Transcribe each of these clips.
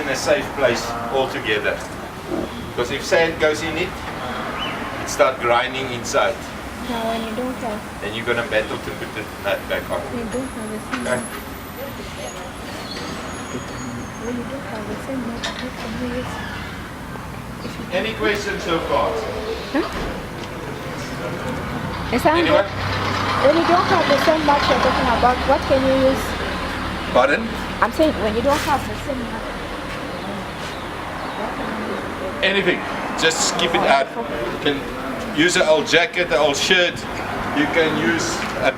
in a safe place altogether. Because if sand goes in it, it starts grinding inside. Now when you don't have, and you're going to battle to put the nut back on. you don't have the same Okay. when you don't have the same nut, how can you use? Any questions so far? Anyone? When you don't have the same nut you're talking about, what can you use? Pardon? I'm saying when you don't have the same nut. Anything. Just keep it out. You can use an old jacket, an old shirt. You can use a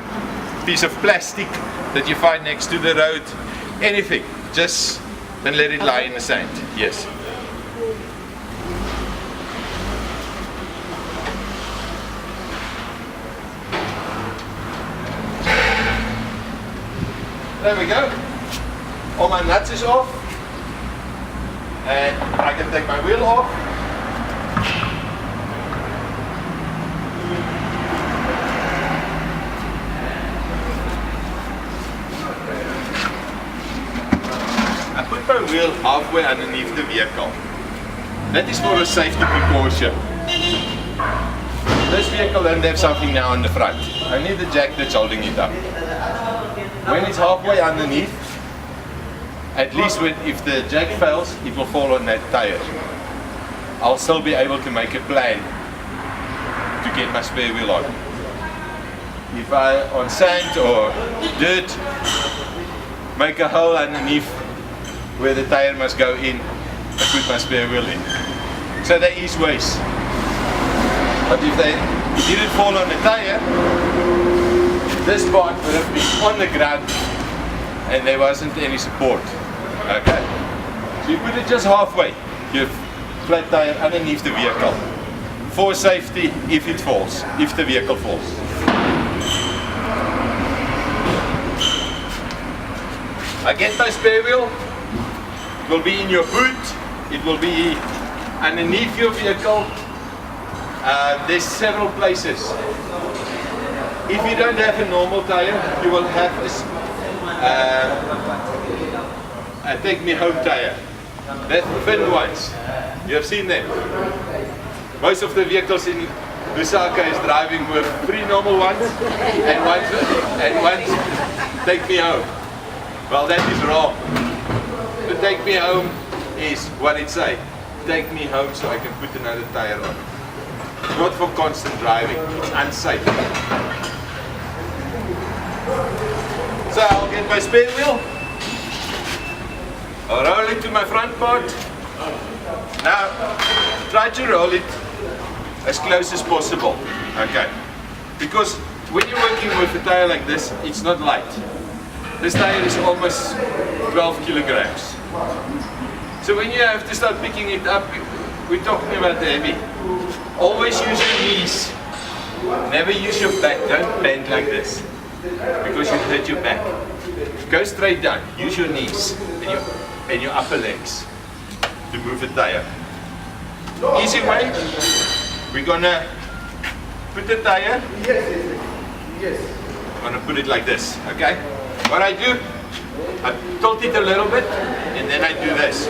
piece of plastic that you find next to the road. Anything. Just then let it lie in the sand. Yes. There we go. All my nuts is off. And I can take my wheel off. I put my wheel halfway underneath the vehicle. That is for a safety precaution. This vehicle doesn't have something now on the front. Only the jack that's holding it up. When it's halfway underneath, at least if the jack fails, it will fall on that tire. I'll still be able to make a plan to get my spare wheel on. If I, on sand or dirt, make a hole underneath where the tire must go in, I put my spare wheel in. So there is ways. But if they didn't fall on the tire, this part would have been on the ground and there wasn't any support. Okay? So you put it just halfway, your flat tire underneath the vehicle. For safety if it falls, if the vehicle falls. I get my spare wheel, it will be in your boot, it will be underneath your vehicle. There's several places. If you don't have a normal tire, you will have a take me home tire. That's thin ones. You have seen them. Most of the vehicles in Lusaka is driving with 3 normal ones and one take me home. Well, that is wrong. The take me home is what it says. Take me home so I can put another tire on. Not for constant driving. It's unsafe. So I'll get my spare wheel. I'll roll it to my front part. Now, try to roll it as close as possible. Okay. Because when you're working with a tire like this, it's not light. This tire is almost 12 kilograms. So when you have to start picking it up, we're talking about the heavy. Always use your knees. Never use your back. Don't bend like this, because you hurt your back. Go straight down. Use your knees and your upper legs to move the tire. Easy way. We're gonna put the tire. Yes. I'm gonna put it like this. Okay. What I do, I tilt it a little bit, and then I do this.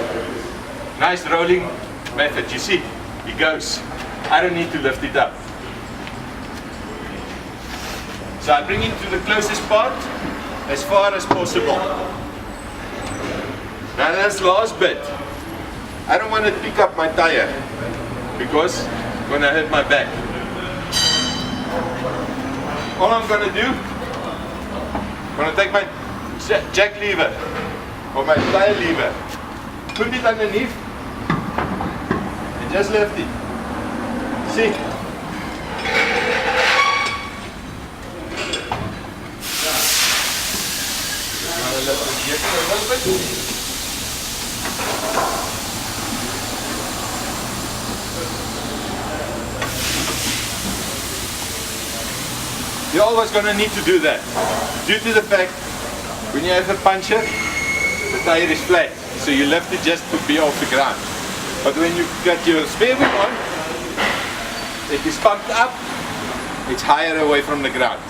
Nice rolling method. You see, it goes. I don't need to lift it up. So I bring it to the closest part as far as possible. Now that's the last bit. I don't want to pick up my tire because it's going to hurt my back. All I'm going to do, I'm going to take my jack lever or my tire lever, put it underneath and just lift it. See? You're always going to need to do that due to the fact when you have a puncture, the tire is flat, so you lift it just to be off the ground. But when you got your spare wheel on, it is pumped up, it's higher away from the ground.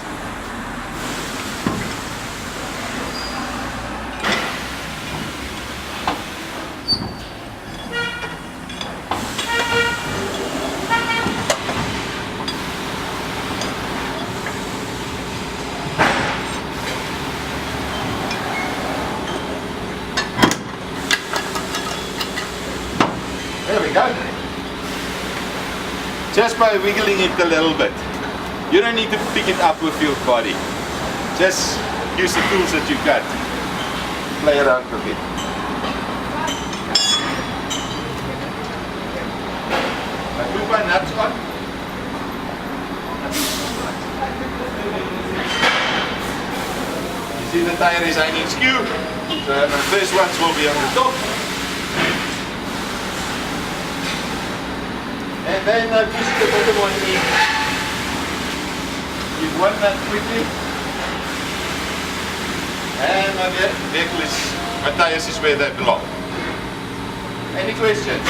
just by wiggling it a little bit. You don't need to pick it up with your body. Just use the tools that you got. Play around with it. I put my nuts on. You see the tire is hanging skew. So the first ones will be on the top. And then I push the bottom one in. Give one nut quickly. And my vehicle is, my tires is where they belong. Any questions?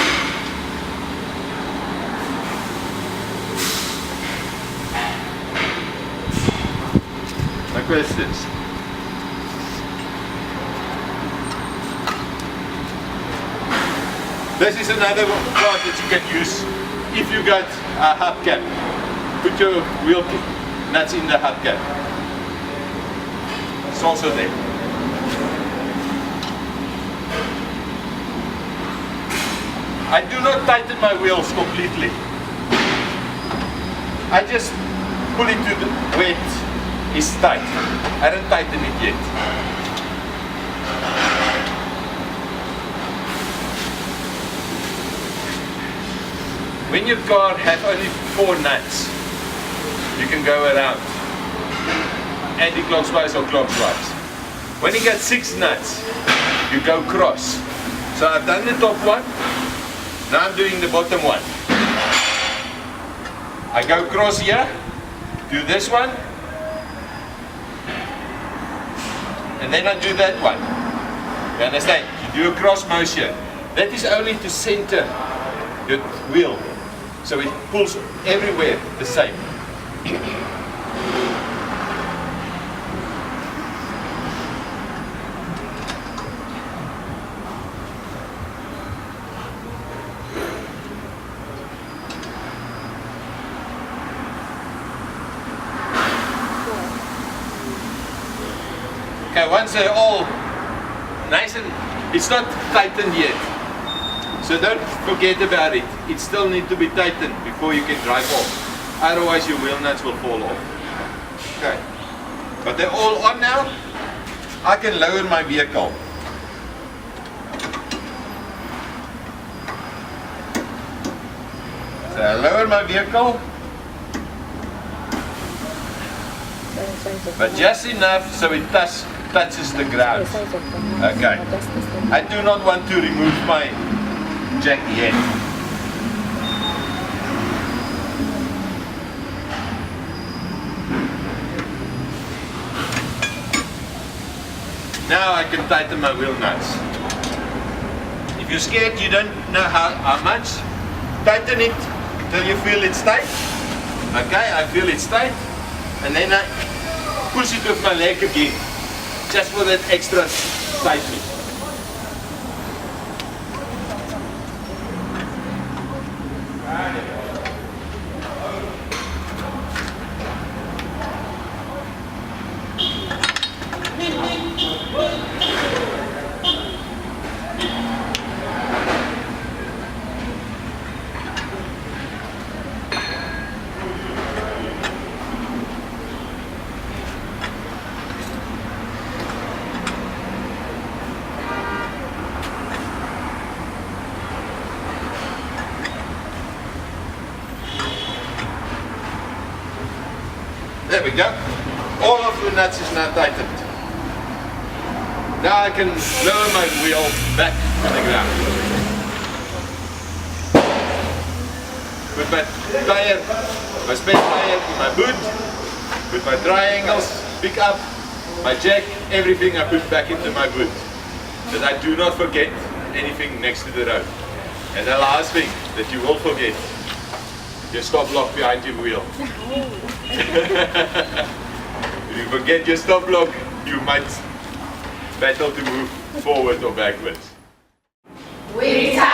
No questions? This is another part that you can use if you got a hubcap. Put your wheel nuts in the hubcap. It's also there. I do not tighten my wheels completely. I just pull it to where it is tight. I don't tighten it yet. When your car has only 4 nuts, you can go around anti-clockwise or clockwise. When you get 6 nuts, you go cross. So I've done the top one, now I'm doing the bottom one. I go cross here, do this one, and then I do that one. You understand? You do a cross motion. That is only to center your wheel, so it pulls everywhere the same. Okay, once they're all nice and it's not tightened yet, so don't forget about it. It still needs to be tightened before you can drive off. Otherwise your wheel nuts will fall off. Okay, but they're all on now. I can lower my vehicle. So I lower my vehicle, but just enough so it touches the ground. Okay. I do not want to remove my jack yet. Now I can tighten my wheel nuts. If you're scared, you don't know how much, tighten it till you feel it's tight. Okay, I feel it's tight. And then I push it with my leg again, just for that extra tightening. There we go. All of the nuts is now tightened. Now I can lower my wheel back to the ground. Put my tire, my spare tire in my boot, put my triangles, pick up, my jack, everything I put back into my boot. That I do not forget anything next to the road. And the last thing that you will forget, your stop lock behind your wheel. If you forget your stop lock, you might battle to move forward or backwards. We retire.